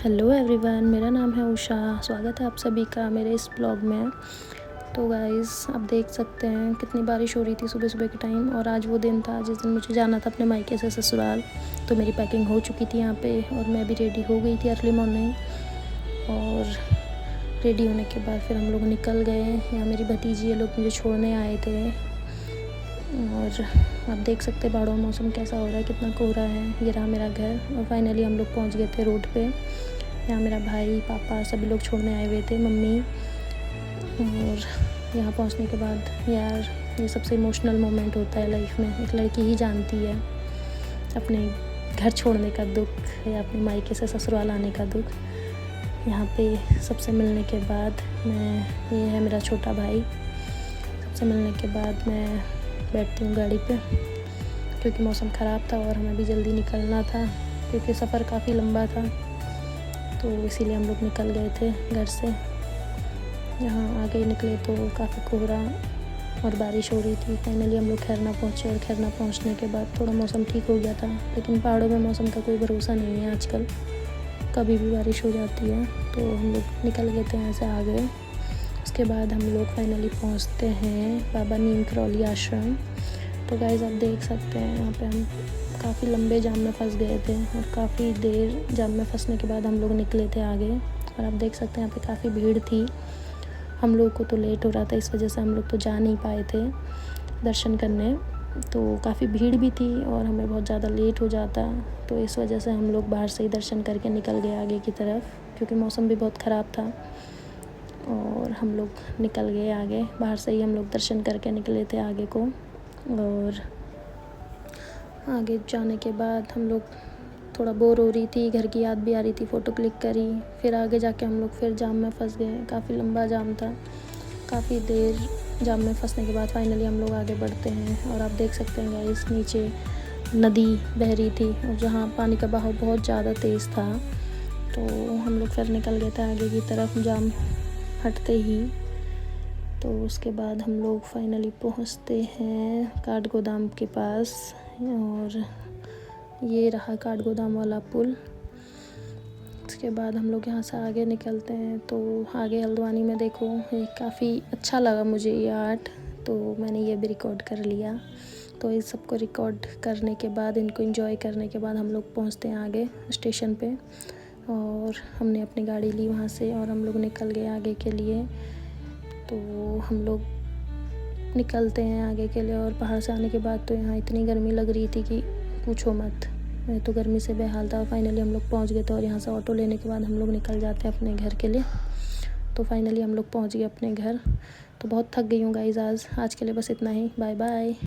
Hello everyone, मेरा नाम है उषा। स्वागत है आप सभी का मेरे इस ब्लॉग में। तो गाइज़, आप देख सकते हैं कितनी बारिश हो रही थी सुबह सुबह के टाइम। और आज वो दिन था जिस दिन मुझे जाना था अपने मायके से ससुराल। तो मेरी पैकिंग हो चुकी थी यहाँ पे और मैं भी रेडी हो गई थी अर्ली मॉर्निंग। और रेडी होने के बाद फिर हम लोग निकल गए। यहाँ मेरी भतीजी ये लोग मुझे छोड़ने आए थे। और आप देख सकते हैं बाड़ों मौसम कैसा हो रहा है, कितना कोहरा है। ये रहा मेरा घर और फाइनली हम लोग पहुँच गए थे रोड पे। यहाँ मेरा भाई, पापा सभी लोग छोड़ने आए हुए थे, मम्मी। और यहाँ पहुँचने के बाद यार, ये सबसे इमोशनल मोमेंट होता है लाइफ में। एक लड़की ही जानती है अपने घर छोड़ने का दुख या अपने मायके से ससुराल आने का दुख। यहाँ पे सबसे मिलने के बाद ये है मेरा छोटा भाई। सबसे मिलने के बाद मैं बैठती हूँ गाड़ी पे, क्योंकि मौसम ख़राब था और हमें भी जल्दी निकलना था, क्योंकि सफ़र काफ़ी लंबा था। तो इसीलिए हम लोग निकल गए थे घर से। यहाँ आगे निकले तो काफ़ी कोहरा और बारिश हो रही थी। फाइनली हम लोग खैरना पहुँचे और खैरना पहुँचने के बाद थोड़ा मौसम ठीक हो गया था। लेकिन पहाड़ों में मौसम का कोई भरोसा नहीं है आजकल, कभी भी बारिश हो जाती है। तो हम लोग निकल गए थे यहाँ से आगे। उसके बाद हम लोग फाइनली पहुँचते हैं बाबा नीम करौली आश्रम। तो गाइज़, आप देख सकते हैं यहाँ पे हम काफ़ी लंबे जाम में फंस गए थे और काफ़ी देर जाम में फंसने के बाद हम लोग निकले थे आगे। और आप देख सकते हैं यहाँ पे काफ़ी भीड़ थी। हम लोग को तो लेट हो रहा था, इस वजह से हम लोग तो जा नहीं पाए थे दर्शन करने। तो काफ़ी भीड़ भी थी और हमें बहुत ज़्यादा लेट हो जाता, तो इस वजह से हम लोग बाहर से ही दर्शन करके निकल गए आगे की तरफ, क्योंकि मौसम भी बहुत ख़राब था। और हम लोग निकल गए आगे, बाहर से ही हम लोग दर्शन करके निकले थे आगे को। और आगे जाने के बाद हम लोग थोड़ा बोर हो रही थी, घर की याद भी आ रही थी, फ़ोटो क्लिक करी। फिर आगे जाके हम लोग फिर जाम में फंस गए। काफ़ी लंबा जाम था। काफ़ी देर जाम में फंसने के बाद फाइनली हम लोग आगे बढ़ते हैं। और आप देख सकते हैं गाइस, नीचे नदी बह रही थी और जहाँ पानी का बहाव बहुत ज़्यादा तेज़ था। तो हम लोग फिर निकल गए थे आगे की तरफ जाम हटते ही। तो उसके बाद हम लोग फाइनली पहुंचते हैं काठगोदाम के पास। और ये रहा काठगोदाम वाला पुल। उसके बाद हम लोग यहाँ से आगे निकलते हैं। तो आगे हल्द्वानी में देखो, ये काफ़ी अच्छा लगा मुझे ये आर्ट, तो मैंने ये भी रिकॉर्ड कर लिया। तो इस सबको रिकॉर्ड करने के बाद, इनको एंजॉय करने के बाद हम लोग पहुँचते हैं आगे स्टेशन पे। और हमने अपनी गाड़ी ली वहाँ से और हम लोग निकल गए आगे के लिए। तो हम लोग निकलते हैं आगे के लिए। और पहाड़ से आने के बाद तो यहाँ इतनी गर्मी लग रही थी कि पूछो मत, मैं तो गर्मी से बेहाल था। फाइनली हम लोग पहुँच गए थे और यहाँ से ऑटो लेने के बाद हम लोग निकल जाते हैं अपने घर के लिए। तो फाइनली हम लोग पहुँच गए अपने घर। तो बहुत थक गई हूँ गाइज़ आज के लिए बस इतना ही। Bye bye.